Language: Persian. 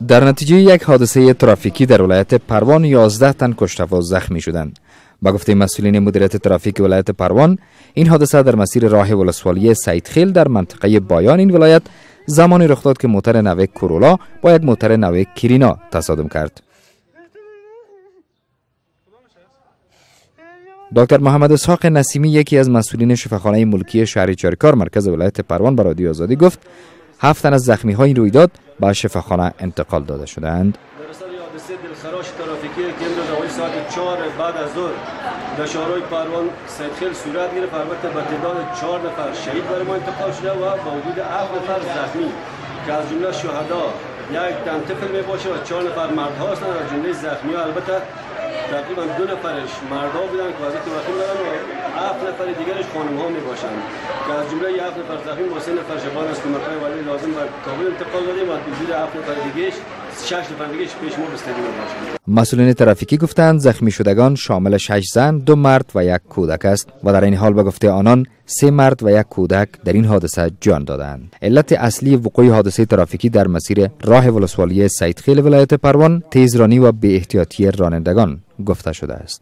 در نتیجه یک حادثه ترافیکی در ولایت پروان 11 تن کشته و زخمی شدند. با گفته مسئولین مدیریت ترافیک ولایت پروان، این حادثه در مسیر راه ولسوالی سیدخیل در منطقه بایان این ولایت زمانی رخ داد که موتر نوع کورولا با یک موتر نوع کرینا تصادم کرد. دکتر محمد اسحاق نسیمی، یکی از مسئولین شفاخانه ملکی شهر چاریکار مرکز ولایت پروان، به رادیو آزادی گفت 7 تن از زخمی های این رویداد به شفاخانه انتقال داده شدند. در اثر حادثه دلخراش ترافیکی که امروز حوالی ساعت 4 بعد از ظهر در شهرهای پروان سیدخیل صورت گرفت، البته به تعداد 4 نفر شهید برای ما انتقال شده و با حدود 7 نفر زخمی که از جمله شهدا یک تن طفل می باشه و 4 نفر مرد ها هستند. از جمله زخمی ها البته تقریبا 2 نفرش مرد ها بودند که وضعیت وخیم دارند و 7 نفر دیگرش خانم ها می باشند که از جمله 7 نفر زخمی با 3 نفر شبان از کمک‌های ولی لازم بر کابل انتقال دادیم و حدود 7 نفر دیگهش 6 نفر دیگهش پیش ما بستگی باشند. مسئولین ترافیکی گفتند زخمی شدگان شامل 6 زن، 2 مرد و 1 کودک است و در این حال به گفته آنان 3 مرد و 1 کودک در این حادثه جان دادند. علت اصلی وقوع حادثه ترافیکی در مسیر راه ولسوالی سیدخیل ولایت پروان تیزرانی و بی احتیاطی رانندگان گفته شده است.